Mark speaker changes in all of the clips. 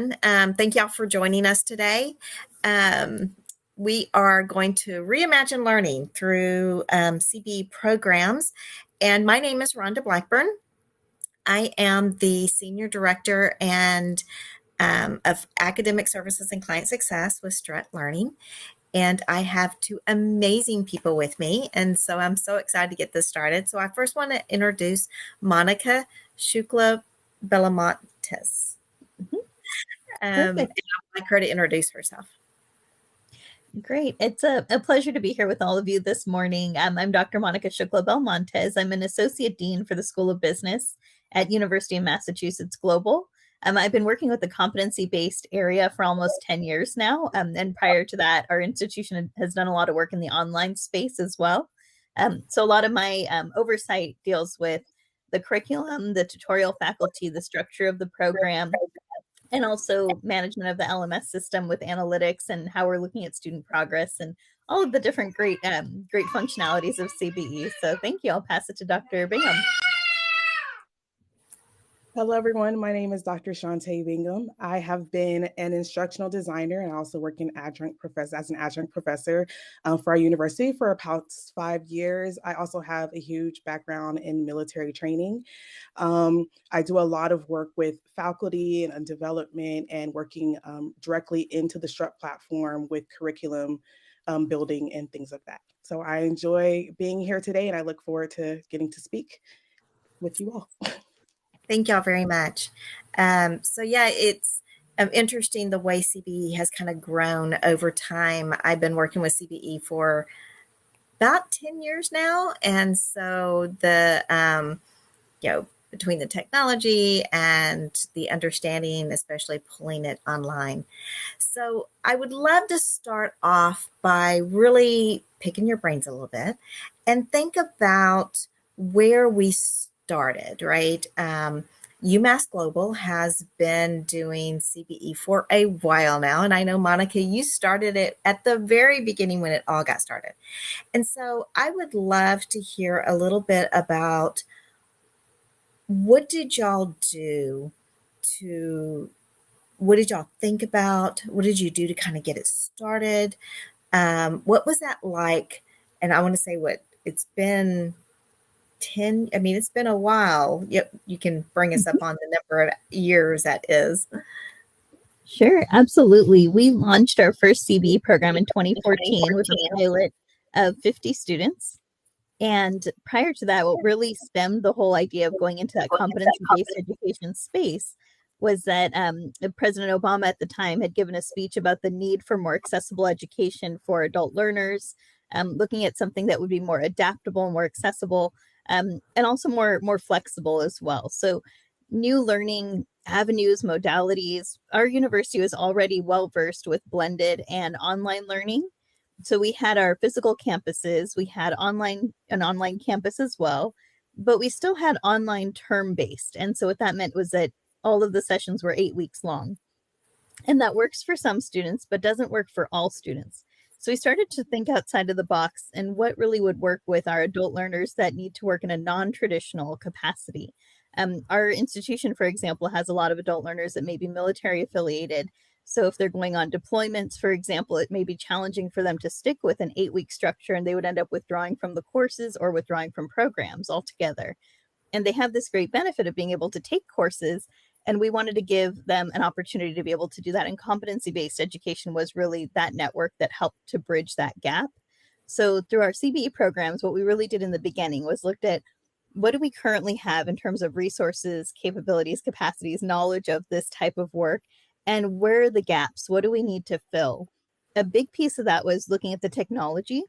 Speaker 1: Thank y'all for joining us today. Um, we are going to reimagine learning through CBE programs. And my name is Rhonda Blackburn. I am the Senior Director and of Academic Services and Client Success with Strut Learning. And I have two amazing people with me. And so I'm so excited to get this started. So I first want to introduce Monica Shukla Belamontes. And
Speaker 2: Perfect.
Speaker 1: I'd like her to introduce herself.
Speaker 2: Great. It's a pleasure to be here with all of you this morning. I'm Dr. Monica Shukla Belmontes. I'm an associate dean for the School of Business at University of Massachusetts Global. I've been working with the competency-based area for almost 10 years now. And prior to that, our institution has done a lot of work in the online space as well. So a lot of my oversight deals with the curriculum, the tutorial faculty, the structure of the program, and also management of the LMS system with analytics and how we're looking at student progress and all of the different great functionalities of CBE. So thank you. I'll pass it to Dr. Bingham.
Speaker 3: Hello, everyone. My name is Dr. Shantae Bingham. I have been an instructional designer and also work as an adjunct professor for our university for about 5 years. I also have a huge background in military training. I do a lot of work with faculty and development and working directly into the Strut platform with curriculum building and things like that. So I enjoy being here today and I look forward to getting to speak with you all.
Speaker 1: Thank y'all very much. It's interesting the way CBE has kind of grown over time. I've been working with CBE for about 10 years now. And so between the technology and the understanding, especially pulling it online. So I would love to start off by really picking your brains a little bit and think about where we started, right? UMass Global has been doing CBE for a while now. And I know, Monica, you started it at the very beginning when it all got started. And so I would love to hear a little bit about what did y'all do what did y'all think about? What did you do to kind of get it started? What was that like? And I want to say it's been it's been a while. Yep, you can bring us up on the number of years that is.
Speaker 2: Sure, absolutely. We launched our first CBE program in 2014 with a pilot of 50 students. And prior to that, what really stemmed the whole idea of going into that competency-based education space was that President Obama at the time had given a speech about the need for more accessible education for adult learners, looking at something that would be more adaptable, more accessible, and also more flexible as well. So new learning avenues, modalities. Our university was already well versed with blended and online learning. So we had our physical campuses, we had an online campus as well, but we still had online term based. And so what that meant was that all of the sessions were 8 weeks long. And that works for some students, but doesn't work for all students. So we started to think outside of the box and what really would work with our adult learners that need to work in a non-traditional capacity. Our institution, for example, has a lot of adult learners that may be military affiliated. So if they're going on deployments, for example, it may be challenging for them to stick with an 8-week structure and they would end up withdrawing from the courses or withdrawing from programs altogether. And they have this great benefit of being able to take courses. And we wanted to give them an opportunity to be able to do that. And competency-based education was really that network that helped to bridge that gap. So through our CBE programs, what we really did in the beginning was looked at what do we currently have in terms of resources, capabilities, capacities, knowledge of this type of work, and where are the gaps? What do we need to fill? A big piece of that was looking at the technology,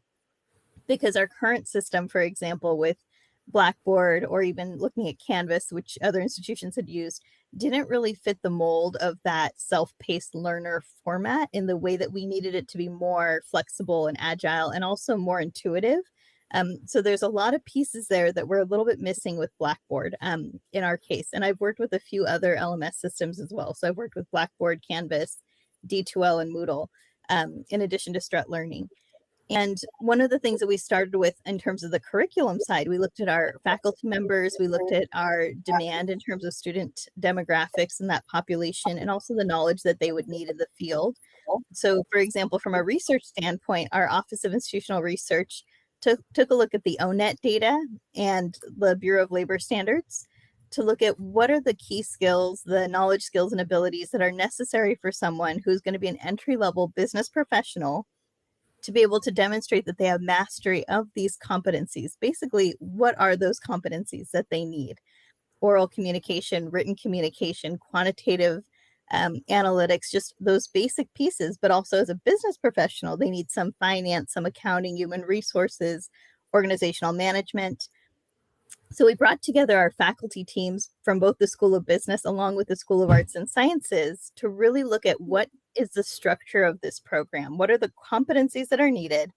Speaker 2: because our current system, for example, with Blackboard or even looking at Canvas, which other institutions had used, didn't really fit the mold of that self-paced learner format in the way that we needed it to be more flexible and agile and also more intuitive. So there's a lot of pieces there that we're a little bit missing with Blackboard in our case. And I've worked with a few other LMS systems as well. So I've worked with Blackboard, Canvas, D2L, and Moodle, in addition to Strut Learning. And one of the things that we started with in terms of the curriculum side, we looked at our faculty members, we looked at our demand in terms of student demographics and that population, and also the knowledge that they would need in the field. So, for example, from a research standpoint, our Office of Institutional Research took a look at the ONET data and the Bureau of Labor Standards to look at what are the key skills, the knowledge, skills, and abilities that are necessary for someone who's going to be an entry-level business professional to be able to demonstrate that they have mastery of these competencies. Basically, what are those competencies that they need? Oral communication, written communication, quantitative analytics, just those basic pieces. But also as a business professional, they need some finance, some accounting, human resources, organizational management. So we brought together our faculty teams from both the School of Business along with the School of Arts and Sciences to really look at what is the structure of this program? What are the competencies that are needed?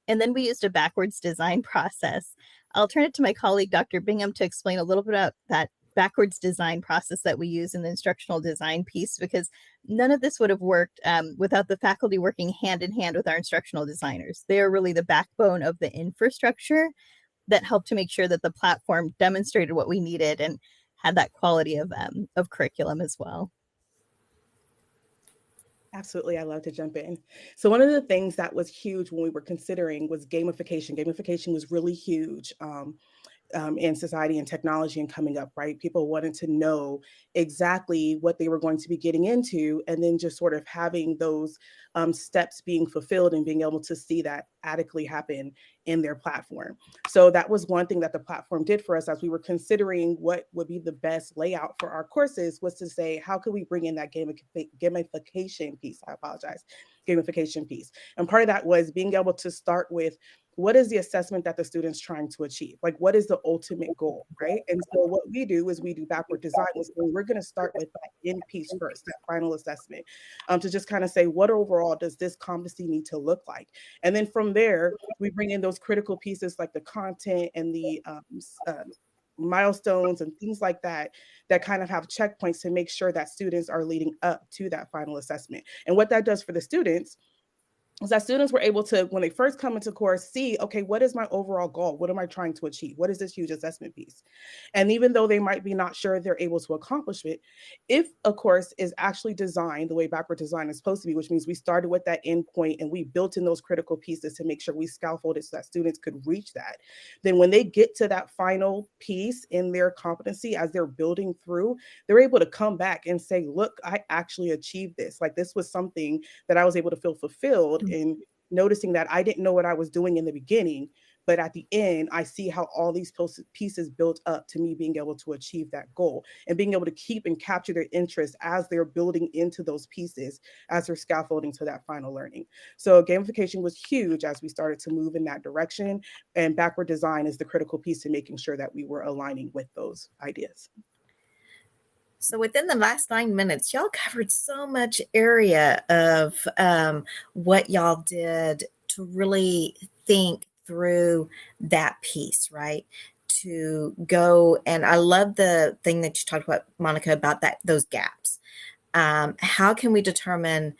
Speaker 2: And then we used a backwards design process. I'll turn it to my colleague, Dr. Bingham, to explain a little bit about that backwards design process that we use in the instructional design piece, because none of this would have worked without the faculty working hand in hand with our instructional designers. They are really the backbone of the infrastructure that helped to make sure that the platform demonstrated what we needed and had that quality of curriculum as well.
Speaker 3: Absolutely. I love to jump in. So one of the things that was huge when we were considering was gamification. Gamification was really huge. In society and technology and coming up, right? People wanted to know exactly what they were going to be getting into, and then just sort of having those steps being fulfilled and being able to see that adequately happen in their platform. So that was one thing that the platform did for us as we were considering what would be the best layout for our courses, was to say, how could we bring in that gamification piece? I apologize, gamification piece. And part of that was being able to start with, what is the assessment that the student's trying to achieve? Like, what is the ultimate goal, right? And so what we do is we do backward design. So we're going to start with that end piece first, that final assessment, to just kind of say, what overall does this competency need to look like? And then from there, we bring in those critical pieces like the content and the milestones and things like that, that kind of have checkpoints to make sure that students are leading up to that final assessment. And what that does for the students is that students were able to, when they first come into course, see, okay, what is my overall goal? What am I trying to achieve? What is this huge assessment piece? And even though they might be not sure they're able to accomplish it, if a course is actually designed the way backward design is supposed to be, which means we started with that endpoint and we built in those critical pieces to make sure we scaffolded so that students could reach that, then when they get to that final piece in their competency as they're building through, they're able to come back and say, look, I actually achieved this. Like, this was something that I was able to feel fulfilled in, noticing that I didn't know what I was doing in the beginning, but at the end, I see how all these pieces built up to me being able to achieve that goal, and being able to keep and capture their interest as they're building into those pieces, as they're scaffolding to that final learning. So gamification was huge as we started to move in that direction, and backward design is the critical piece in making sure that we were aligning with those ideas.
Speaker 1: So within the last 9 minutes, y'all covered so much area of what y'all did to really think through that piece, right? To go, and I love the thing that you talked about, Monica, about those gaps. How can we determine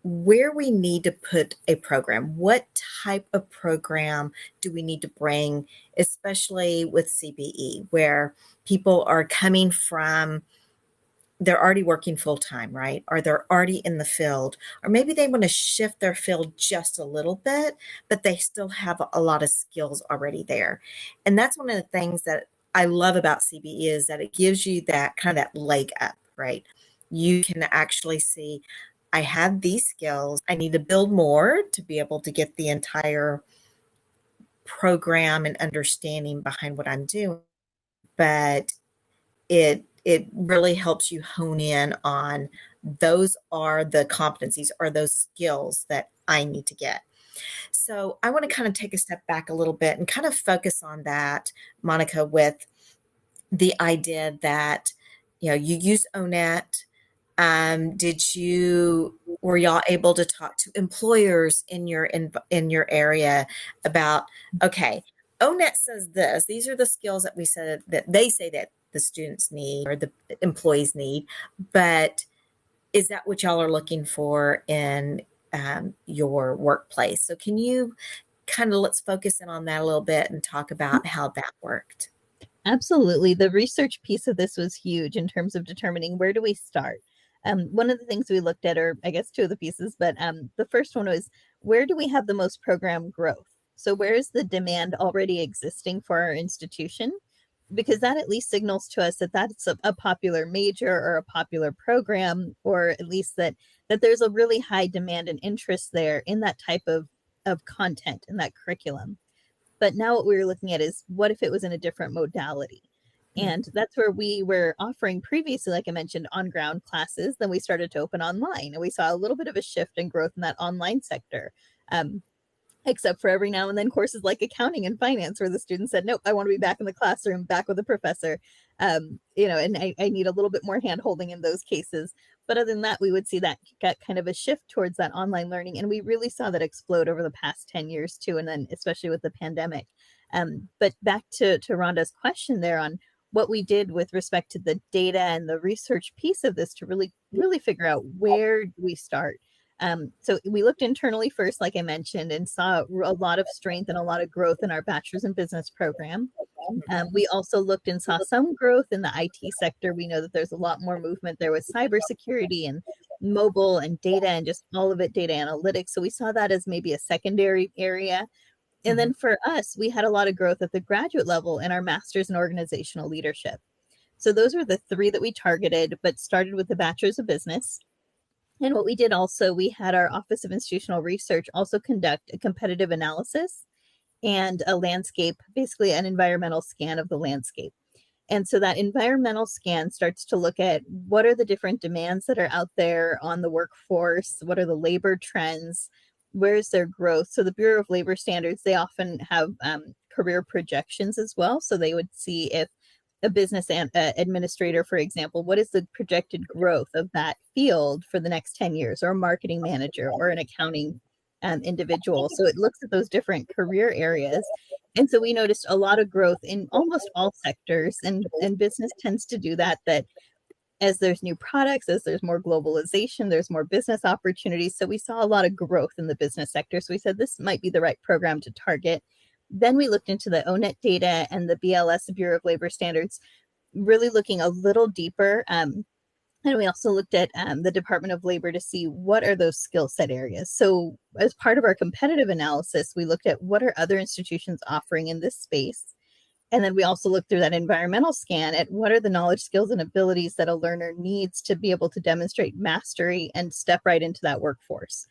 Speaker 1: where we need to put a program? What type of program do we need to bring, especially with CBE, where people are coming from, they're already working full time, right? Or they're already in the field, or maybe they want to shift their field just a little bit, but they still have a lot of skills already there. And that's one of the things that I love about CBE, is that it gives you that kind of that leg up, right? You can actually see, I have these skills. I need to build more to be able to get the entire program and understanding behind what I'm doing. But it really helps you hone in on, those are the competencies or those skills that I need to get. So I want to kind of take a step back a little bit and kind of focus on that, Monica, with the idea that, you use ONET. Were y'all able to talk to employers in your area about, okay, ONET says this, these are the skills that we said that they say that the students need or the employees need, but is that what y'all are looking for in your workplace. So can you kind of, let's focus in on that a little bit and talk about how that worked?
Speaker 2: Absolutely. The research piece of this was huge in terms of determining where do we start. One of the things we looked at, or I guess two of the pieces, but the first one was where do we have the most program growth? So, where is the demand already existing for our institution? Because that at least signals to us that that's a popular major or a popular program, or at least that there's a really high demand and interest there in that type of content in that curriculum. But now what we were looking at is what if it was in a different modality? And that's where we were offering previously, like I mentioned, on ground classes. Then we started to open online, and we saw a little bit of a shift in growth in that online sector. Um, except for every now and then courses like accounting and finance where the student said, nope, I want to be back in the classroom, back with a professor. And I need a little bit more hand holding in those cases. But other than that, we would see that get kind of a shift towards that online learning. And we really saw that explode over the past 10 years too. And then especially with the pandemic. But back to Rhonda's question there on what we did with respect to the data and the research piece of this to really figure out where do we start. So we looked internally first, like I mentioned, and saw a lot of strength and a lot of growth in our bachelor's in business program. We also looked and saw some growth in the IT sector. We know that there's a lot more movement there with cybersecurity and mobile and data and just all of it, data analytics. So we saw that as maybe a secondary area. And then for us, we had a lot of growth at the graduate level in our master's in organizational leadership. So those were the three that we targeted, but started with the bachelor's of business. And what we did also, we had our Office of Institutional Research also conduct a competitive analysis and a landscape, basically an environmental scan of the landscape. And so that environmental scan starts to look at what are the different demands that are out there on the workforce, what are the labor trends, where's their growth. So the Bureau of Labor Standards, they often have career projections as well. So they would see if a business administrator, for example, what is the projected growth of that field for the next 10 years, or a marketing manager or an accounting individual. So it looks at those different career areas. And so we noticed a lot of growth in almost all sectors, and business tends to do that, that as there's new products, as there's more globalization, there's more business opportunities. So we saw a lot of growth in the business sector. So we said this might be the right program to target. Then we looked into the ONET data and the BLS, the Bureau of Labor Standards, really looking a little deeper. And we also looked at the Department of Labor to see what are those skill set areas. So as part of our competitive analysis, we looked at what are other institutions offering in this space. And then we also looked through that environmental scan at what are the knowledge, skills, and abilities that a learner needs to be able to demonstrate mastery and step right into that workforce.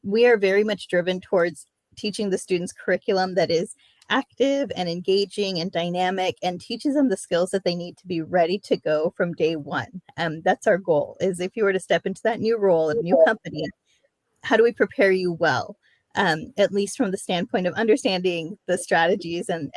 Speaker 2: We are very much driven towards teaching the students curriculum that is active and engaging and dynamic and teaches them the skills that they need to be ready to go from day one. That's our goal, is if you were to step into that new role, a new company, how do we prepare you well? At least from the standpoint of understanding the strategies and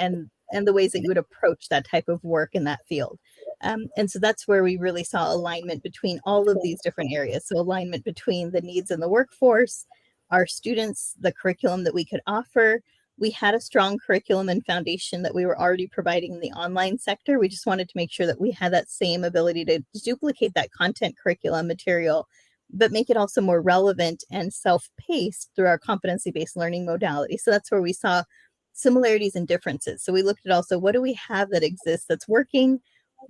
Speaker 2: the ways that you would approach that type of work in that field. And so that's where we really saw alignment between all of these different areas. So alignment between the needs in the workforce, our students, the curriculum that we could offer. We had a strong curriculum and foundation that we were already providing in the online sector. We just wanted to make sure that we had that same ability to duplicate that content curriculum material, but make it also more relevant and self-paced through our competency-based learning modality. So that's where we saw similarities and differences. So we looked at also what do we have that exists that's working,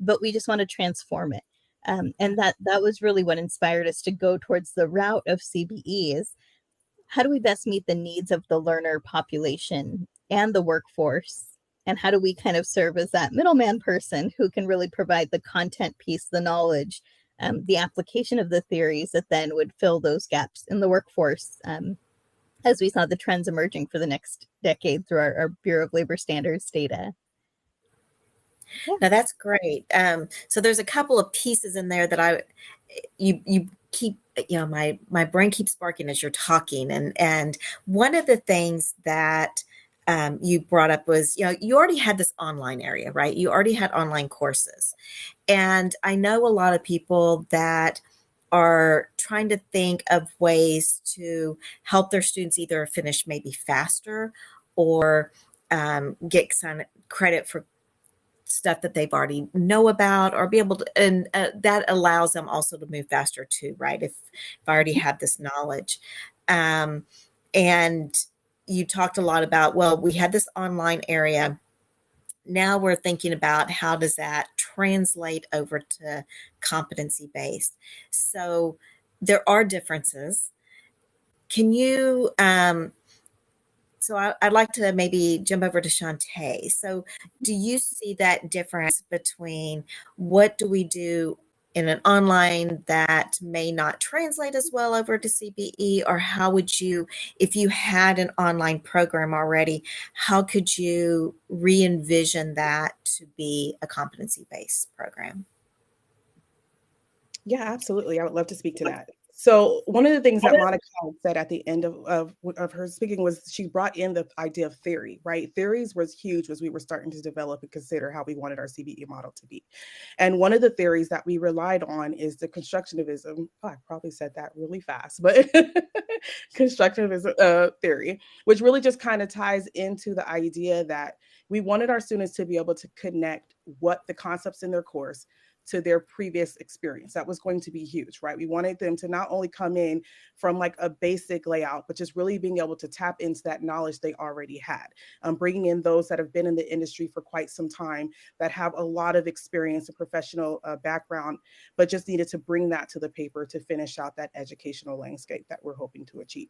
Speaker 2: but we just want to transform it. And that was really what inspired us to go towards the route of CBEs. How do we best meet the needs of the learner population and the workforce? And how do we kind of serve as that middleman person who can really provide the content piece, the knowledge, the application of the theories that then would fill those gaps in the workforce, as we saw the trends emerging for the next decade through our Bureau of Labor Standards data.
Speaker 1: Yeah. Now that's great. So there's a couple of pieces in there that you keep, my brain keeps sparking as you're talking. And one of the things that you brought up was, you already had this online area, right? You already had online courses. And I know a lot of people that are trying to think of ways to help their students either finish maybe faster or get some credit for stuff that they've already know about, or be able to, and that allows them also to move faster too, right? If I already have this knowledge. Um, and you talked a lot about, well, we had this online area. Now we're thinking about how does that translate over to competency based. So there are differences. Can you so I'd like to maybe jump over to Shantae. So, do you see that difference between what do we do in an online that may not translate as well over to CBE, or how would you, if you had an online program already, how could you re-envision that to be a competency-based program?
Speaker 3: Yeah, absolutely. I would love to speak to that. So one of the things that Monica said at the end of her speaking was she brought in the idea of theory, right? Theories was huge as we were starting to develop and consider how we wanted our CBE model to be. And one of the theories that we relied on is the constructivism. Oh, I probably said that really fast, but constructivism theory, which really just kind of ties into the idea that we wanted our students to be able to connect what the concepts in their course to their previous experience. That was going to be huge, right? We wanted them to not only come in from like a basic layout, but just really being able to tap into that knowledge they already had. Bringing in those that have been in the industry for quite some time, that have a lot of experience and professional background, but just needed to bring that to the paper to finish out that educational landscape that we're hoping to achieve.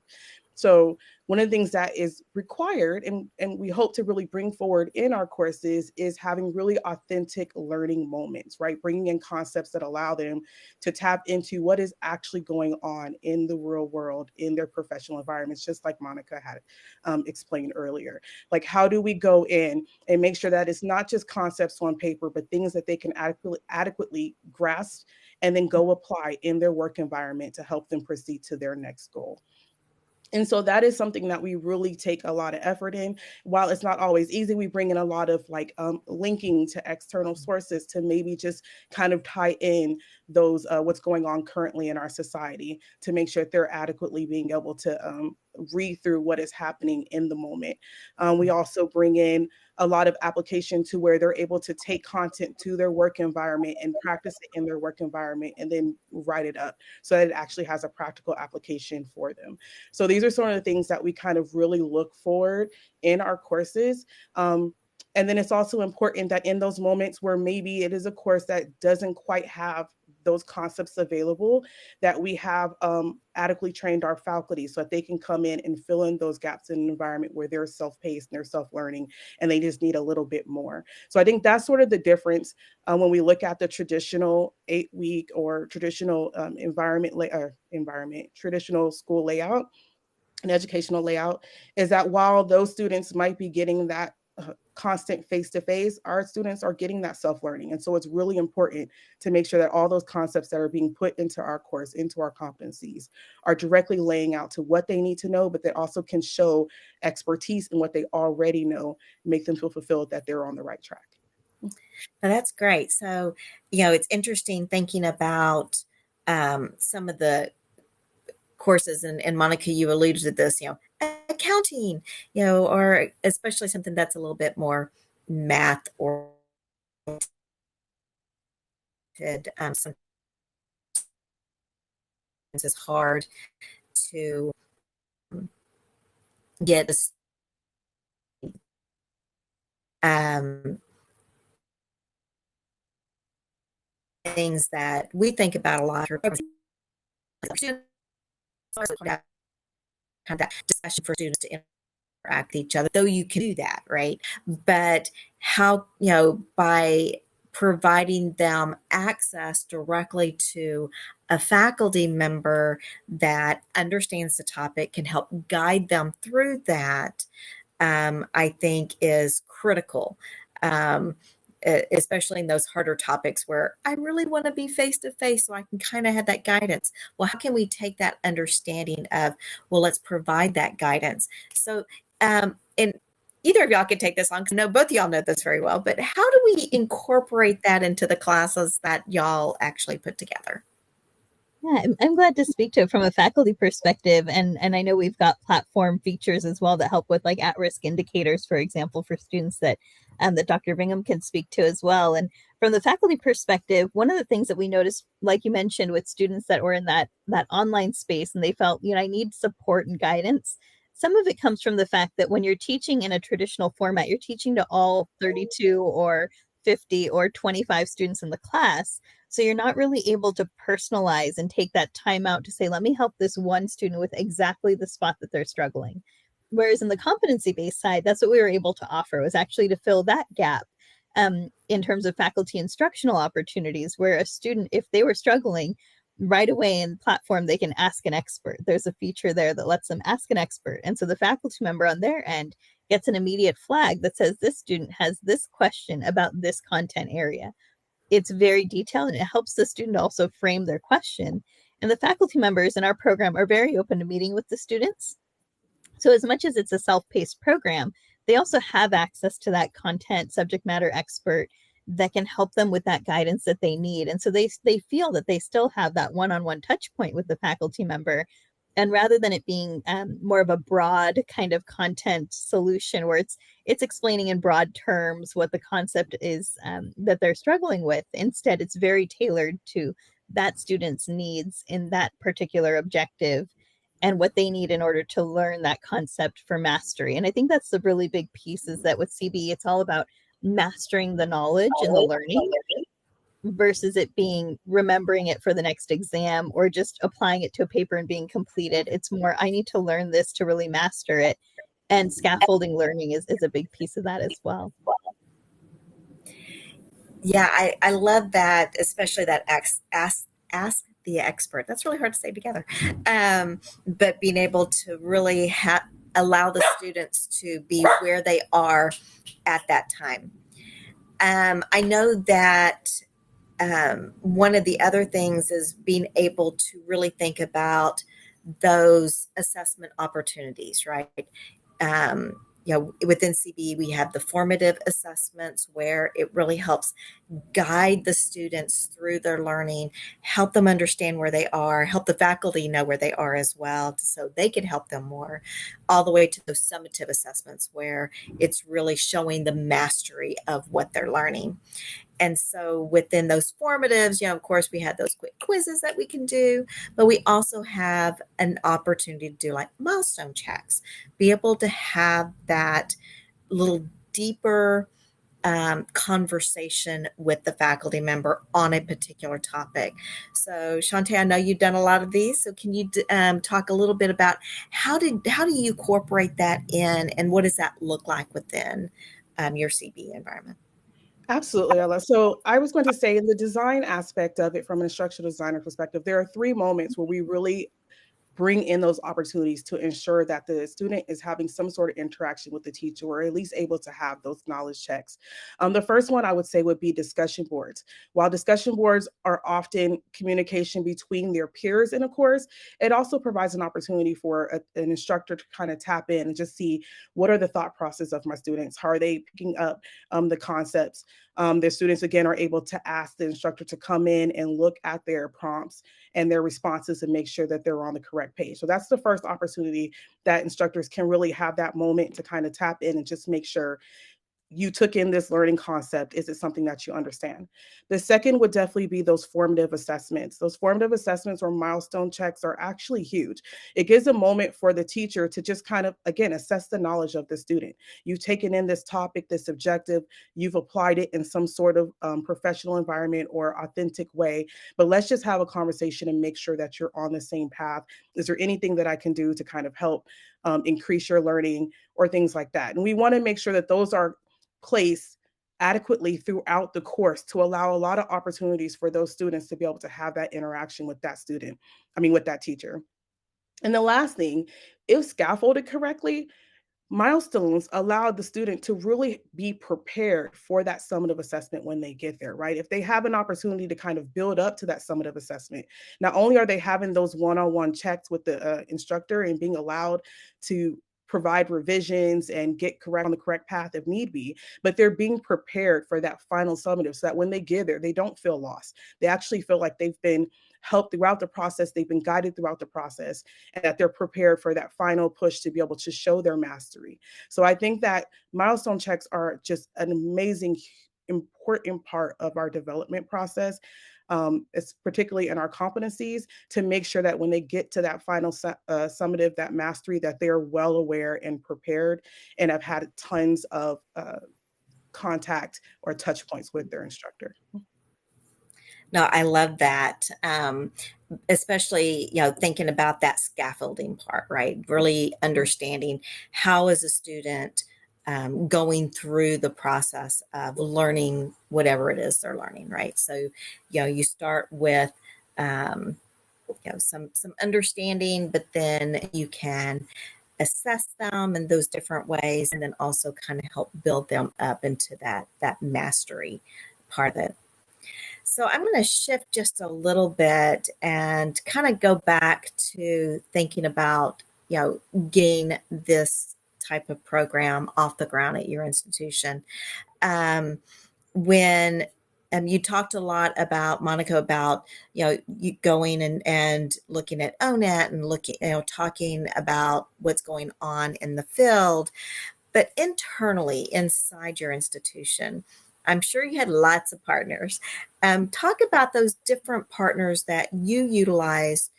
Speaker 3: So one of the things that is required and we hope to really bring forward in our courses is having really authentic learning moments, right? Bringing in concepts that allow them to tap into what is actually going on in the real world, in their professional environments, just like Monica had explained earlier. Like, how do we go in and make sure that it's not just concepts on paper, but things that they can adequately grasp and then go apply in their work environment to help them proceed to their next goal. And so that is something that we really take a lot of effort in. While it's not always easy, we bring in a lot of like linking to external sources to maybe just kind of tie in those what's going on currently in our society to make sure that they're adequately being able to read through what is happening in the moment. We also bring in a lot of application to where they're able to take content to their work environment and practice it in their work environment and then write it up so that it actually has a practical application for them. So these are some of the things that we kind of really look forward in our courses. And then it's also important that in those moments where maybe it is a course that doesn't quite have those concepts available, that we have adequately trained our faculty so that they can come in and fill in those gaps in an environment where they're self-paced and they're self-learning and they just need a little bit more. So I think that's sort of the difference when we look at the traditional 8-week or traditional traditional school layout and educational layout, is that while those students might be getting that constant face-to-face, our students are getting that self-learning. And so it's really important to make sure that all those concepts that are being put into our course, into our competencies, are directly laying out to what they need to know, but that also can show expertise in what they already know, make them feel fulfilled that they're on the right track.
Speaker 1: Now, that's great. So, it's interesting thinking about some of the courses, and Monica, you alluded to this, accounting, or especially something that's a little bit more math oriented. Sometimes it's hard to get um, things that we think about a lot. Have that discussion for students to interact with each other, though you can do that, right? But how, by providing them access directly to a faculty member that understands the topic, can help guide them through that, I think is critical. Especially in those harder topics where I really want to be face to face so I can kind of have that guidance. Well, how can we take that understanding of, well, let's provide that guidance? So, and either of y'all can take this on because I know both of y'all know this very well, but how do we incorporate that into the classes that y'all actually put together?
Speaker 2: Yeah, I'm glad to speak to it from a faculty perspective. And I know we've got platform features as well that help with like at-risk indicators, for example, for students that Dr. Bingham can speak to as well. And From the faculty perspective, one of the things that we noticed, like you mentioned, with students that were in that online space and they felt, I need support and guidance. Some of it comes from the fact that when you're teaching in a traditional format, you're teaching to all 32 or 50 or 25 students in the class. So you're not really able to personalize and take that time out to say, let me help this one student with exactly the spot that they're struggling. Whereas in the competency-based side, that's what we were able to offer, was actually to fill that gap in terms of faculty instructional opportunities, where a student, if they were struggling, right away in platform, they can ask an expert. There's a feature there that lets them ask an expert. And so the faculty member on their end gets an immediate flag that says this student has this question about this content area. It's very detailed and it helps the student also frame their question. And the faculty members in our program are very open to meeting with the students. So as much as it's a self-paced program, they also have access to that content subject matter expert that can help them with that guidance that they need. And so they feel that they still have that one-on-one touch point with the faculty member. And rather than it being more of a broad kind of content solution where it's explaining in broad terms what the concept is that they're struggling with, instead it's very tailored to that student's needs in that particular objective and what they need in order to learn that concept for mastery. And I think that's the really big piece, is that with CB, it's all about mastering the knowledge and the learning versus it being remembering it for the next exam or just applying it to a paper and being completed. It's more, I need to learn this to really master it. And scaffolding learning is a big piece of that as well.
Speaker 1: Yeah, I love that, especially that ask the expert. That's really hard to say together. But being able to really allow the students to be where they are at that time. I know that one of the other things is being able to really think about those assessment opportunities, right? Within CB, we have the formative assessments where it really helps guide the students through their learning, help them understand where they are, help the faculty know where they are as well, so they can help them more, all the way to those summative assessments where it's really showing the mastery of what they're learning. And so within those formatives, of course, we had those quick quizzes that we can do, but we also have an opportunity to do like milestone checks, be able to have that little deeper conversation with the faculty member on a particular topic. So Shantae, I know you've done a lot of these. So can you talk a little bit about how do you incorporate that in, and what does that look like within your CB environment?
Speaker 3: Absolutely, Ella. So I was going to say, in the design aspect of it, from an instructional designer perspective, there are 3 moments where we really bring in those opportunities to ensure that the student is having some sort of interaction with the teacher, or at least able to have those knowledge checks. The first one I would say would be discussion boards. While discussion boards are often communication between their peers in a course, it also provides an opportunity for an instructor to kind of tap in and just see, what are the thought process of my students? How are they picking up the concepts? Their students, again, are able to ask the instructor to come in and look at their prompts and their responses and make sure that they're on the correct page. So that's the first opportunity that instructors can really have that moment to kind of tap in and just make sure you took in this learning concept. Is it something that you understand? The second would definitely be those formative assessments. Those formative assessments or milestone checks are actually huge. It gives a moment for the teacher to just kind of, again, assess the knowledge of the student. You've taken in this topic, this objective, you've applied it in some sort of professional environment or authentic way, but let's just have a conversation and make sure that you're on the same path. Is there anything that I can do to kind of help increase your learning, or things like that? And we want to make sure that those are placed adequately throughout the course to allow a lot of opportunities for those students to be able to have that interaction with that with that teacher. And the last thing, if scaffolded correctly, milestones allow the student to really be prepared for that summative assessment when they get there, right? If they have an opportunity to kind of build up to that summative assessment, not only are they having those one-on-one checks with the instructor and being allowed to provide revisions and get correct on the correct path if need be, but they're being prepared for that final summative so that when they get there, they don't feel lost. They actually feel like they've been helped throughout the process, they've been guided throughout the process, and that they're prepared for that final push to be able to show their mastery. So I think that milestone checks are just an amazing important part of our development process. It's particularly in our competencies, to make sure that when they get to that final summative, that mastery, that they're well aware and prepared and have had tons of contact or touch points with their instructor.
Speaker 1: No, I love that. Especially, thinking about that scaffolding part, right? Really understanding how is a student going through the process of learning whatever it is they're learning, right? So, you start with, some understanding, but then you can assess them in those different ways, and then also kind of help build them up into that mastery part of it. So I'm going to shift just a little bit and kind of go back to thinking about, getting this type of program off the ground at your institution. When you talked a lot about, Monica, about, you going and looking at ONET and looking, talking about what's going on in the field, but internally inside your institution, I'm sure you had lots of partners. Talk about those different partners that you utilize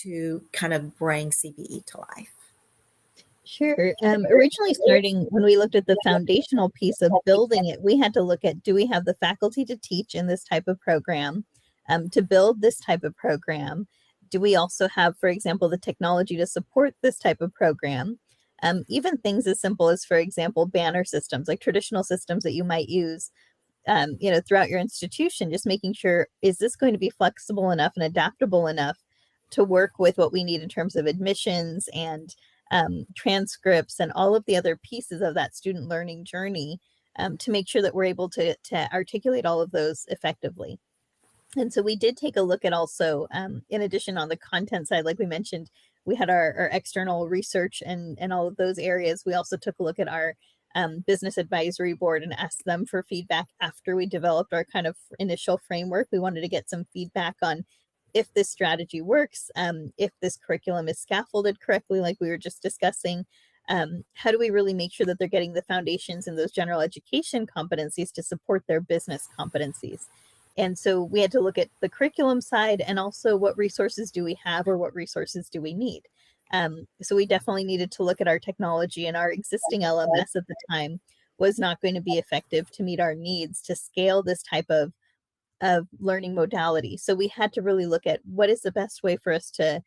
Speaker 1: to kind of bring CBE to life.
Speaker 2: Sure. Originally starting when we looked at the foundational piece of building it, we had to look at, do we have the faculty to teach in this type of program, to build this type of program? Do we also have, for example, the technology to support this type of program? Even things as simple as, for example, banner systems, like traditional systems that you might use throughout your institution, just making sure, is this going to be flexible enough and adaptable enough to work with what we need in terms of admissions and transcripts and all of the other pieces of that student learning journey, to make sure that we're able to articulate all of those effectively. And so we did take a look at also, in addition on the content side, like we mentioned, we had our external research and all of those areas. We also took a look at our business advisory board and asked them for feedback after we developed our kind of initial framework. We wanted to get some feedback on if this strategy works, if this curriculum is scaffolded correctly, like we were just discussing. How do we really make sure that they're getting the foundations and those general education competencies to support their business competencies? And so we had to look at the curriculum side and also what resources do we have or what resources do we need. So we definitely needed to look at our technology, and our existing LMS at the time was not going to be effective to meet our needs to scale this type of learning modality. So we had to really look at what is the best way for us to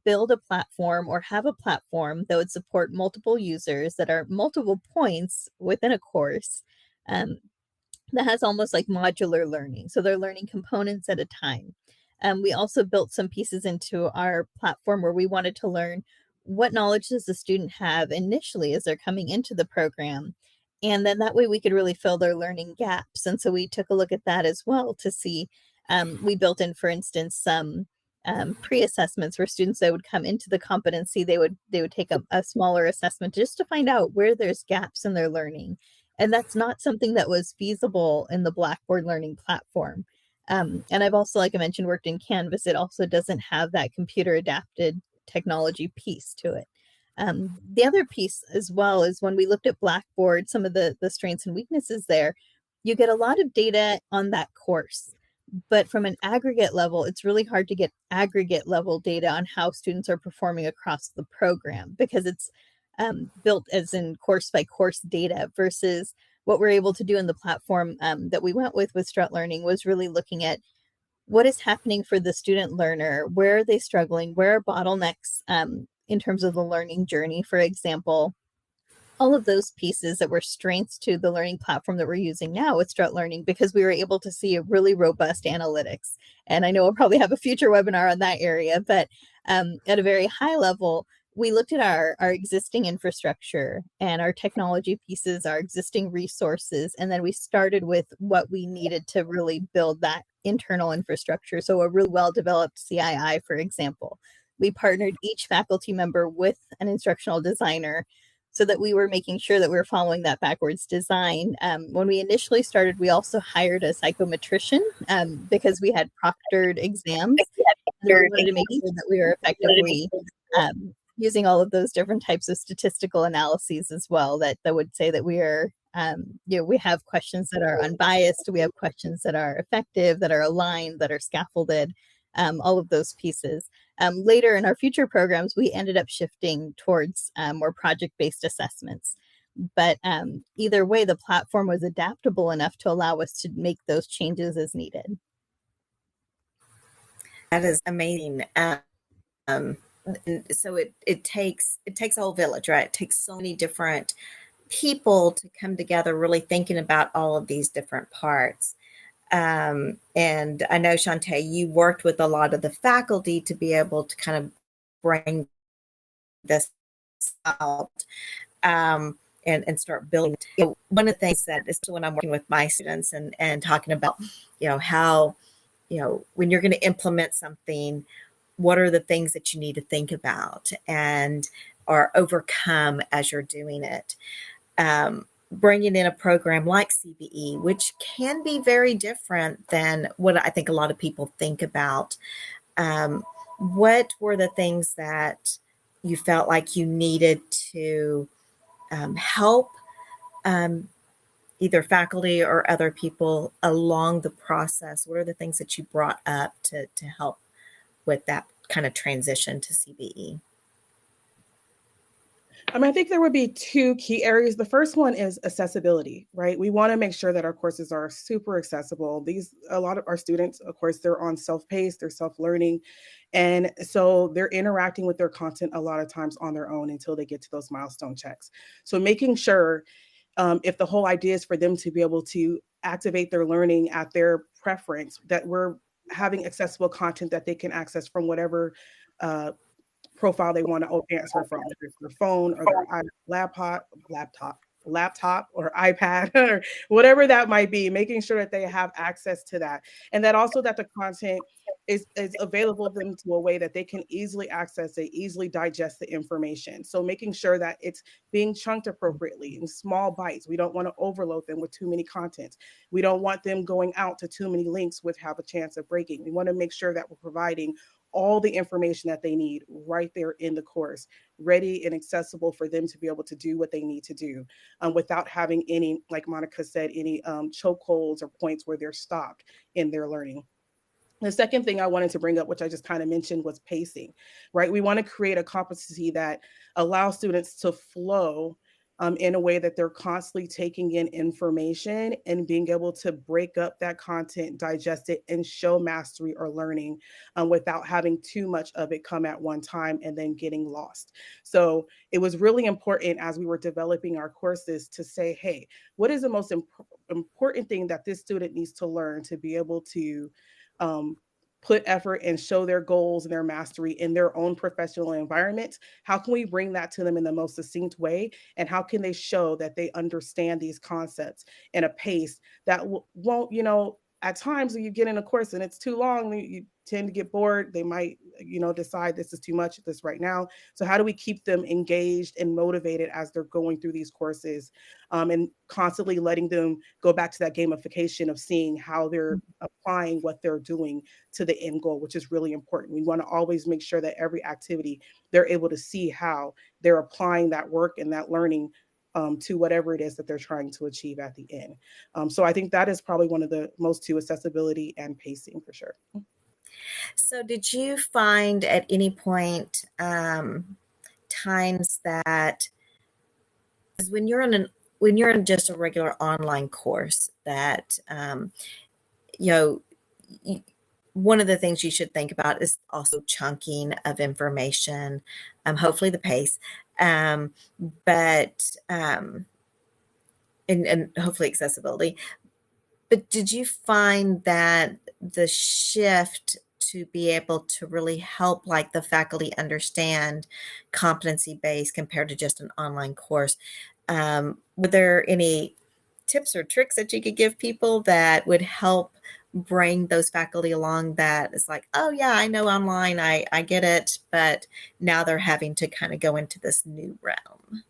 Speaker 2: build a platform or have a platform that would support multiple users that are multiple points within a course, that has almost like modular learning. So they're learning components at a time. We also built some pieces into our platform where we wanted to learn what knowledge does the student have initially as they're coming into the program. And then that way we could really fill their learning gaps. And so we took a look at that as well to see, we built in, for instance, some pre-assessments for students that would come into the competency. They would take a smaller assessment just to find out where there's gaps in their learning. And that's not something that was feasible in the Blackboard learning platform. And I've also, like I mentioned, worked in Canvas. It also doesn't have that computer adapted technology piece to it. The other piece as well is when we looked at Blackboard, some of the strengths and weaknesses there, you get a lot of data on that course. But from an aggregate level, it's really hard to get aggregate level data on how students are performing across the program, because it's built as in course by course data, versus what we're able to do in the platform that we went with Strut Learning was really looking at what is happening for the student learner, where are they struggling, where are bottlenecks in terms of the learning journey, for example. All of those pieces that were strengths to the learning platform that we're using now with Strut Learning, because we were able to see a really robust analytics. And I know we'll probably have a future webinar on that area, but at a very high level, we looked at our existing infrastructure and our technology pieces, our existing resources, and then we started with what we needed to really build that internal infrastructure. So a really well-developed CII, for example. We partnered each faculty member with an instructional designer so that we were making sure that we were following that backwards design. When we initially started, we also hired a psychometrician because we had proctored exams. And we wanted to make sure that we were effectively using all of those different types of statistical analyses as well, that would say that we are We have questions that are unbiased, we have questions that are effective, that are aligned, that are scaffolded, all of those pieces. Later in our future programs, we ended up shifting towards more project-based assessments. But either way, the platform was adaptable enough to allow us to make those changes as needed.
Speaker 1: That is amazing. So it takes a whole village, right? It takes so many different people to come together, really thinking about all of these different parts. And I know, Shantae, you worked with a lot of the faculty to be able to kind of bring this out, and start building. One of the things that is when I'm working with my students and talking about, how, when you're going to implement something, what are the things that you need to think about and or overcome as you're doing it. Bringing in a program like CBE, which can be very different than what I think a lot of people think about. What were the things that you felt like you needed to help either faculty or other people along the process? What are the things that you brought up to help with that kind of transition to CBE?
Speaker 3: I think there would be two key areas. The first one is accessibility, right? We want to make sure that our courses are super accessible. A lot of our students, of course, they're on self-paced, they're self-learning. And so they're interacting with their content a lot of times on their own until they get to those milestone checks. So making sure, if the whole idea is for them to be able to activate their learning at their preference, that we're having accessible content that they can access from whatever profile they want to answer from, whether it's their phone or their laptop or iPad or whatever that might be, making sure that they have access to that. And that also that the content is available to them to a way that they can easily access it, easily digest the information. So making sure that it's being chunked appropriately in small bites. We don't want to overload them with too many content. We don't want them going out to too many links which have a chance of breaking. We want to make sure that we're providing all the information that they need right there in the course, ready and accessible for them to be able to do what they need to do, without having any, like Monica said, any chokeholds or points where they're stopped in their learning. The second thing I wanted to bring up, which I just kind of mentioned, was pacing, right? We want to create a competency that allows students to flow in a way that they're constantly taking in information and being able to break up that content, digest it, and show mastery or learning without having too much of it come at one time and then getting lost. So it was really important as we were developing our courses to say, hey, what is the most important thing that this student needs to learn to be able to put effort and show their goals and their mastery in their own professional environment? How can we bring that to them in the most succinct way? And how can they show that they understand these concepts in a pace that won't, at times when you get in a course and it's too long, you tend to get bored. They might, decide this is too much this right now. So how do we keep them engaged and motivated as they're going through these courses, and constantly letting them go back to that gamification of seeing how they're applying what they're doing to the end goal, which is really important. We want to always make sure that every activity, they're able to see how they're applying that work and that learning to whatever it is that they're trying to achieve at the end. So I think that is probably one of the most two, accessibility and pacing for sure.
Speaker 1: So did you find at any point times that when you're in just a regular online course that you know one of the things you should think about is also chunking of information, hopefully the pace, but and hopefully accessibility. But did you find that the shift to be able to really help like the faculty understand competency based compared to just an online course, were there any tips or tricks that you could give people that would help bring those faculty along, that it's like, oh yeah, I know online, I get it, but now they're having to kind of go into this new realm?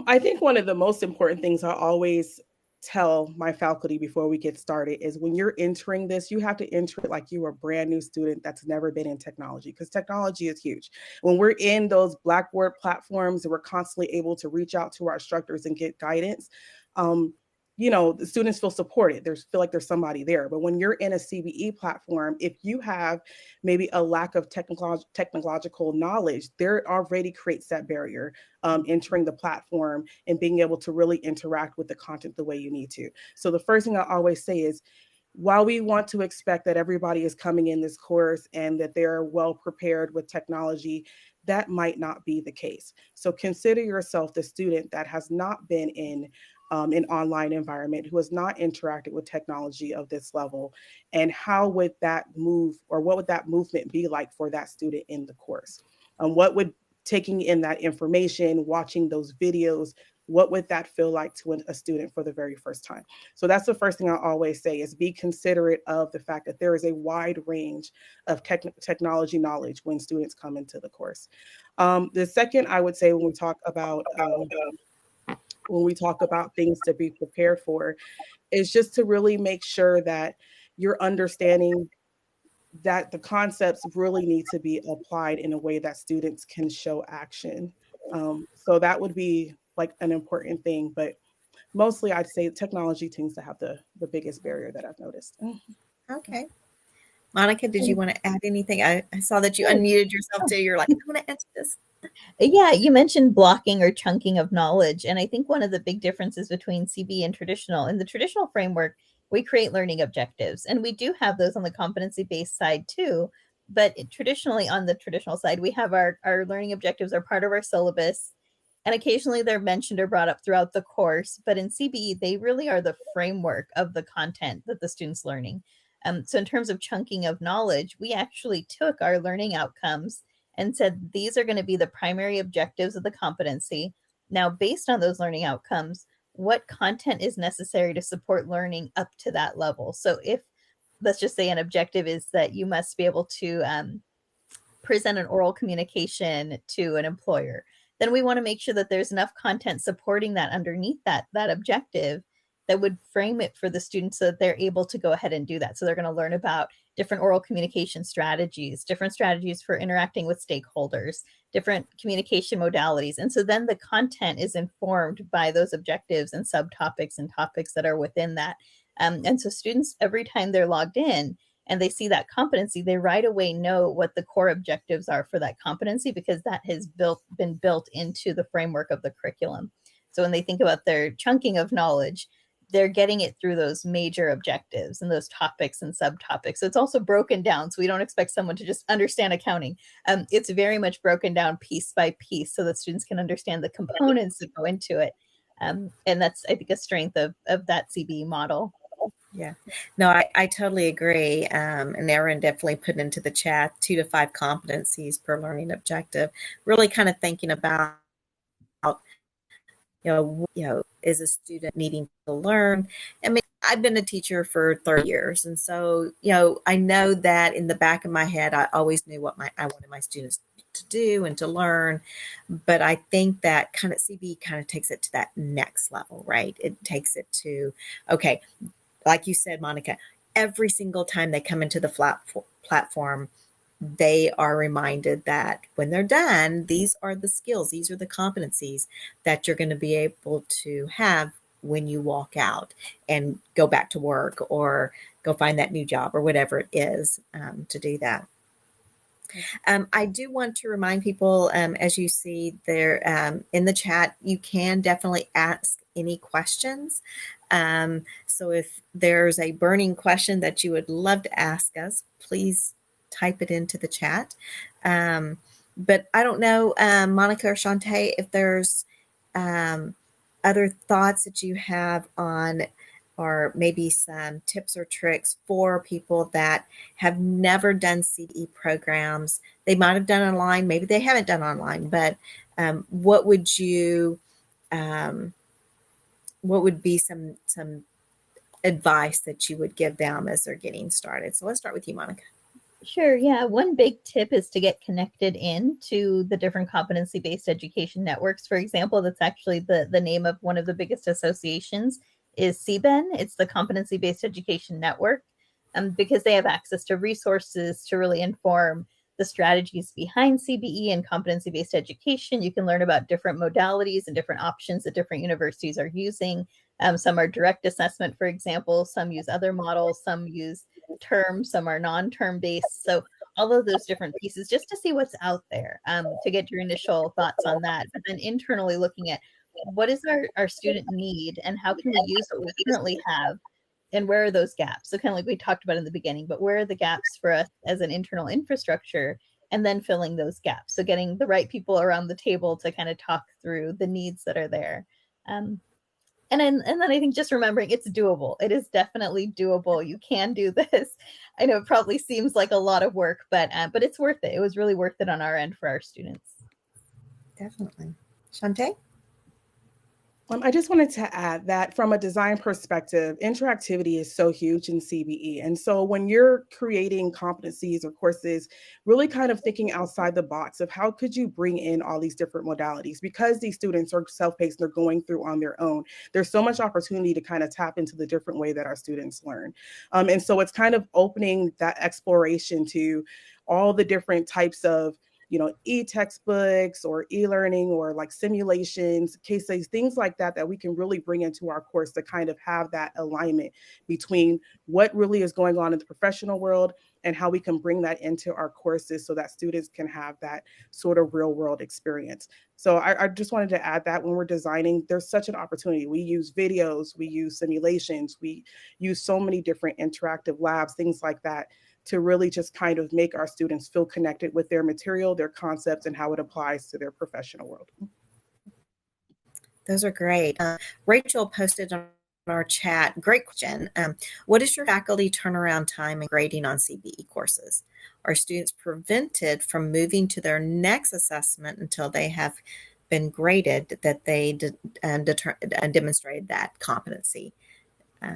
Speaker 3: I think one of the most important things I always tell my faculty before we get started is when you're entering this, you have to enter it like you're a brand new student that's never been in technology, because technology is huge. When we're in those Blackboard platforms and we're constantly able to reach out to our instructors and get guidance, the students feel supported. They feel like there's somebody there. But when you're in a CBE platform, if you have maybe a lack of technological knowledge, there already creates that barrier entering the platform and being able to really interact with the content the way you need to. So the first thing I always say is, while we want to expect that everybody is coming in this course and that they're well prepared with technology, that might not be the case. So consider yourself the student that has not been in an online environment, who has not interacted with technology of this level, and how would that move, or what would that movement be like for that student in the course? What would taking in that information, watching those videos, what would that feel like to a student for the very first time? So that's the first thing I always say, is be considerate of the fact that there is a wide range of technology knowledge when students come into the course. The second, I would say, when we talk about things to be prepared for, is just to really make sure that you're understanding that the concepts really need to be applied in a way that students can show action. So that would be like an important thing, but mostly I'd say technology tends to have the biggest barrier that I've noticed.
Speaker 1: Okay. Monica, did you want to add anything? I saw that you unmuted yourself too. You're like, I want to answer this.
Speaker 2: Yeah, you mentioned blocking or chunking of knowledge. And I think one of the big differences between CB and traditional, in the traditional framework, we create learning objectives. And we do have those on the competency-based side too. But traditionally, on the traditional side, we have our learning objectives are part of our syllabus. And occasionally they're mentioned or brought up throughout the course. But in CBE, they really are the framework of the content that the student's learning. So in terms of chunking of knowledge, we actually took our learning outcomes and said these are going to be the primary objectives of the competency. Now, based on those learning outcomes, what content is necessary to support learning up to that level? So, if let's just say an objective is that you must be able to present an oral communication to an employer, then we want to make sure that there's enough content supporting that underneath that objective that would frame it for the students so that they're able to go ahead and do that. So they're going to learn about different oral communication strategies, different strategies for interacting with stakeholders, different communication modalities. And so then the content is informed by those objectives and subtopics and topics that are within that. And so students, every time they're logged in, and they see that competency, they right away know what the core objectives are for that competency, because that has been built into the framework of the curriculum. So when they think about their chunking of knowledge, they're getting it through those major objectives and those topics and subtopics. So it's also broken down. So we don't expect someone to just understand accounting. It's very much broken down piece by piece so that students can understand the components that go into it. And that's, I think, a strength of that CBE model.
Speaker 1: Yeah, no, I totally agree. And Erin definitely put into the chat 2 to 5 competencies per learning objective. Really kind of thinking about, is a student needing to learn? I mean, I've been a teacher for 30 years. And so, I know that in the back of my head, I always knew what I wanted my students to do and to learn. But I think that kind of CB kind of takes it to that next level, right? It takes it to, okay, like you said, Monica, every single time they come into the platform, they are reminded that when they're done, these are the skills, these are the competencies that you're going to be able to have when you walk out and go back to work or go find that new job or whatever it is, to do that. I do want to remind people, as you see there in the chat, you can definitely ask any questions. So if there's a burning question that you would love to ask us, please type it into the chat. But I don't know, Monica or Shantae, if there's other thoughts that you have on, or maybe some tips or tricks for people that have never done CBE programs. They might have done online, maybe they haven't done online, but what would be some advice that you would give them as they're getting started? So let's start with you, Monica.
Speaker 2: Sure. Yeah. One big tip is to get connected in to the different competency-based education networks. For example, that's actually the name of one of the biggest associations is CBEN. It's the Competency-based Education Network, because they have access to resources to really inform the strategies behind CBE and competency-based education. You can learn about different modalities and different options that different universities are using. Some are direct assessment, for example. Some use other models. Some use terms. Some are non-term based. So all of those different pieces, just to see what's out there, to get your initial thoughts on that. But then internally looking at what is our student need and how can we use what we currently have, and where are those gaps? So kind of like we talked about in the beginning, but where are the gaps for us as an internal infrastructure, and then filling those gaps. So getting the right people around the table to kind of talk through the needs that are there. And then I think just remembering it's doable. It is definitely doable. You can do this. I know it probably seems like a lot of work, but it's worth it. It was really worth it on our end for our students.
Speaker 1: Definitely. Shantae?
Speaker 3: I just wanted to add that from a design perspective, interactivity is so huge in CBE. And so when you're creating competencies or courses, really kind of thinking outside the box of how could you bring in all these different modalities, because these students are self-paced and they're going through on their own. There's so much opportunity to kind of tap into the different way that our students learn. And so it's kind of opening that exploration to all the different types of e-textbooks or e-learning or like simulations, case studies, things like that, that we can really bring into our course to kind of have that alignment between what really is going on in the professional world and how we can bring that into our courses so that students can have that sort of real world experience. So I just wanted to add that when we're designing, there's such an opportunity. We use videos, we use simulations, we use so many different interactive labs, things like that, to really just kind of make our students feel connected with their material, their concepts, and how it applies to their professional world.
Speaker 1: Those are great. Rachel posted on our chat, great question. What is your faculty turnaround time and grading on CBE courses? Are students prevented from moving to their next assessment until they have been graded that they demonstrated that competency?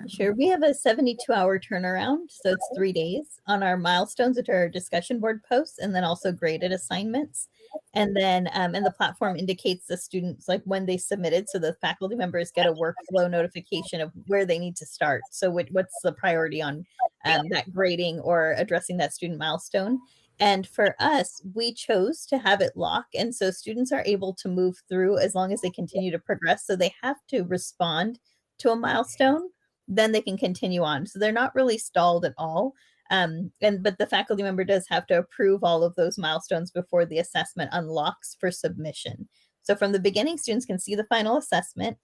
Speaker 2: Sure. We have a 72-hour turnaround. So it's 3 days on our milestones, which are our discussion board posts, and then also graded assignments. And then, and the platform indicates the students like when they submitted. So the faculty members get a workflow notification of where they need to start. So what's the priority on that grading or addressing that student milestone. And for us, we chose to have it lock. And so students are able to move through as long as they continue to progress. So they have to respond to a milestone, then they can continue on. So they're not really stalled at all. But the faculty member does have to approve all of those milestones before the assessment unlocks for submission. So from the beginning, students can see the final assessment,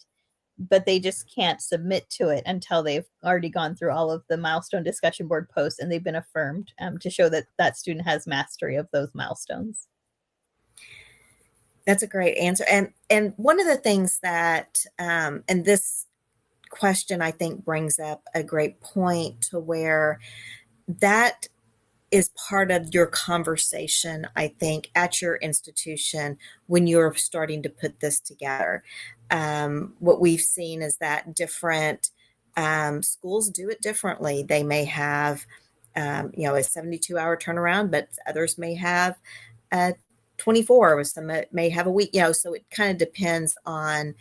Speaker 2: but they just can't submit to it until they've already gone through all of the milestone discussion board posts and they've been affirmed, to show that that student has mastery of those milestones.
Speaker 1: That's a great answer. And one of the things that, and this question I think brings up a great point to where that is part of your conversation, I think, at your institution when you're starting to put this together. What we've seen is that different schools do it differently. They may have, a 72-hour turnaround, but others may have a 24, or some may have a week, so it kind of depends on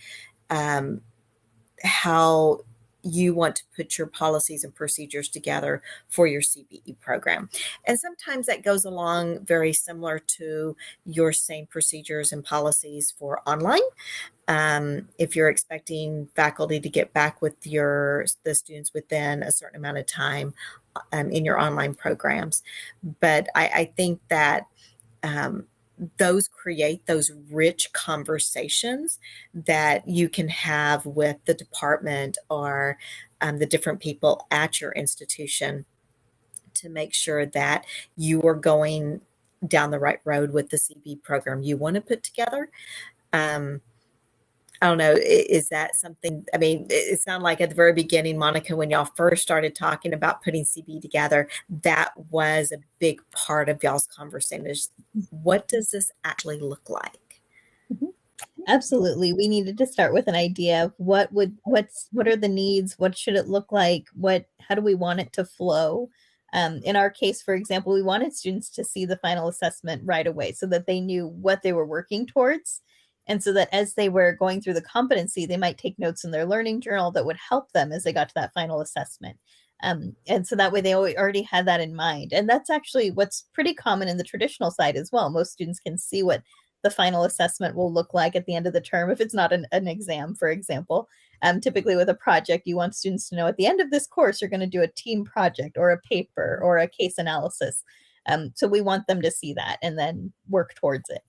Speaker 1: how you want to put your policies and procedures together for your CBE program. And sometimes that goes along very similar to your same procedures and policies for online. If you're expecting faculty to get back with the students within a certain amount of time in your online programs. But I think that those create those rich conversations that you can have with the department or the different people at your institution to make sure that you are going down the right road with the CB program you want to put together. I don't know, is that something, I mean, it sounded like at the very beginning, Monica, when y'all first started talking about putting CB together, that was a big part of y'all's conversation. What does this actually look like?
Speaker 2: Mm-hmm. Absolutely. We needed to start with an idea of what are the needs? What should it look like? How do we want it to flow? In our case, for example, we wanted students to see the final assessment right away so that they knew what they were working towards. And so that as they were going through the competency, they might take notes in their learning journal that would help them as they got to that final assessment. And so that way they already had that in mind. And that's actually what's pretty common in the traditional side as well. Most students can see what the final assessment will look like at the end of the term if it's not an exam, for example. Typically, with a project, you want students to know at the end of this course, you're going to do a team project or a paper or a case analysis. So we want them to see that and then work towards it.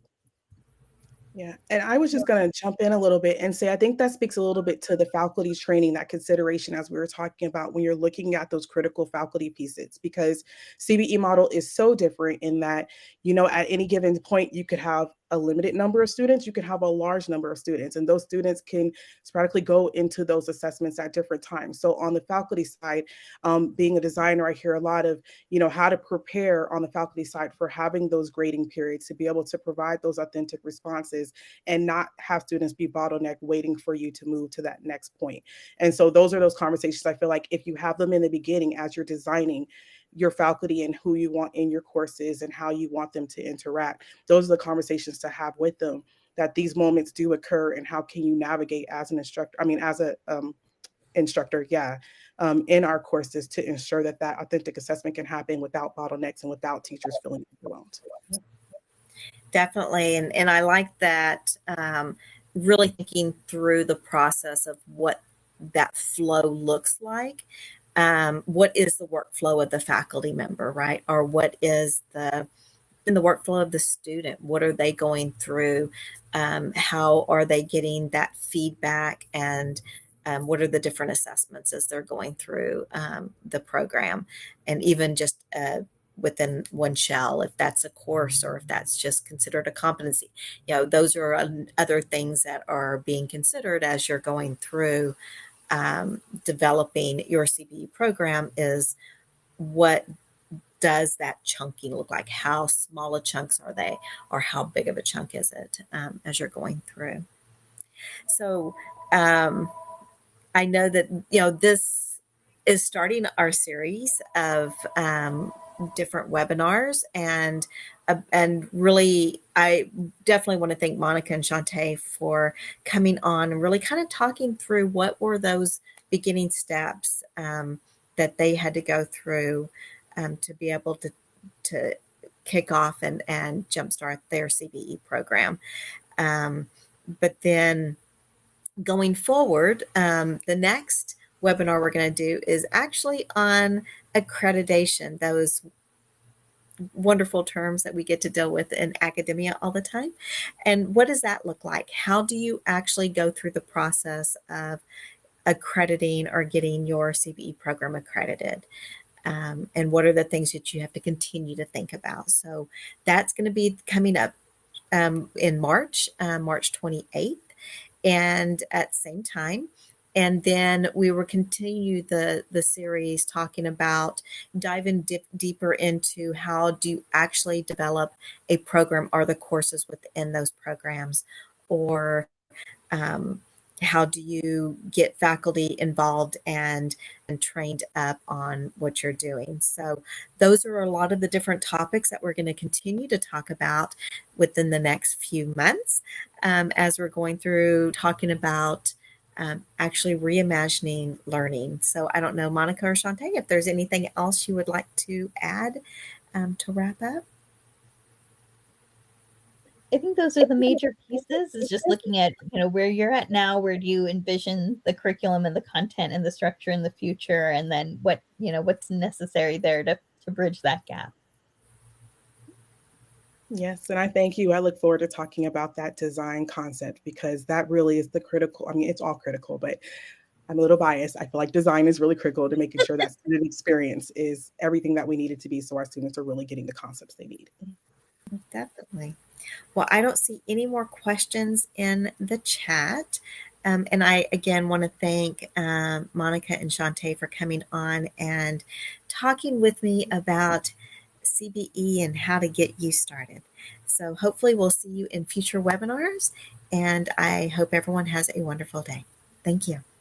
Speaker 3: Yeah, and I was just going to jump in a little bit and say, I think that speaks a little bit to the faculty training, that consideration, as we were talking about, when you're looking at those critical faculty pieces, because CBE model is so different in that, at any given point, you could have a limited number of students, you could have a large number of students, and those students can sporadically go into those assessments at different times. So on the faculty side, being a designer, I hear a lot of, how to prepare on the faculty side for having those grading periods to be able to provide those authentic responses and not have students be bottlenecked waiting for you to move to that next point. And so those are those conversations I feel like if you have them in the beginning as you're designing your faculty and who you want in your courses and how you want them to interact, those are the conversations to have with them, that these moments do occur and how can you navigate as an instructor, as a instructor, in our courses to ensure that that authentic assessment can happen without bottlenecks and without teachers feeling overwhelmed.
Speaker 1: Definitely. And I like that, really thinking through the process of what that flow looks like. What is the workflow of the faculty member, right? Or what is in the workflow of the student? What are they going through? How are they getting that feedback? And what are the different assessments as they're going through the program? And even just within one shell, if that's a course or if that's just considered a competency. Those are other things that are being considered as you're going through developing your CBE program. Is what does that chunking look like? How small a chunks are they, or how big of a chunk is it as you're going through? So I know that this is starting our series of different webinars, and really, I definitely want to thank Monica and Shantae for coming on and really kind of talking through what were those beginning steps that they had to go through to be able to kick off and jumpstart their CBE program. But then going forward, the next webinar we're going to do is actually on accreditation, those wonderful terms that we get to deal with in academia all the time. And what does that look like? How do you actually go through the process of accrediting or getting your CBE program accredited? And what are the things that you have to continue to think about? So that's going to be coming up in March, March 28th, and at the same time. And then we will continue the series talking about diving deeper into how do you actually develop a program, or the courses within those programs, or how do you get faculty involved and trained up on what you're doing. So those are a lot of the different topics that we're going to continue to talk about within the next few months as we're going through talking about actually reimagining learning. So I don't know, Monica or Shantae, if there's anything else you would like to add to wrap up.
Speaker 2: I think those are the major pieces, is just looking at, where you're at now, where do you envision the curriculum and the content and the structure in the future, and then what's necessary there to bridge that gap.
Speaker 3: Yes, and I thank you. I look forward to talking about that design concept, because that really is the critical. It's all critical, but I'm a little biased. I feel like design is really critical to making sure that student experience is everything that we need it to be, so our students are really getting the concepts they need.
Speaker 1: Definitely. Well, I don't see any more questions in the chat. And I, again, want to thank Monica and Shantae for coming on and talking with me about CBE and how to get you started. So hopefully we'll see you in future webinars, and I hope everyone has a wonderful day. Thank you.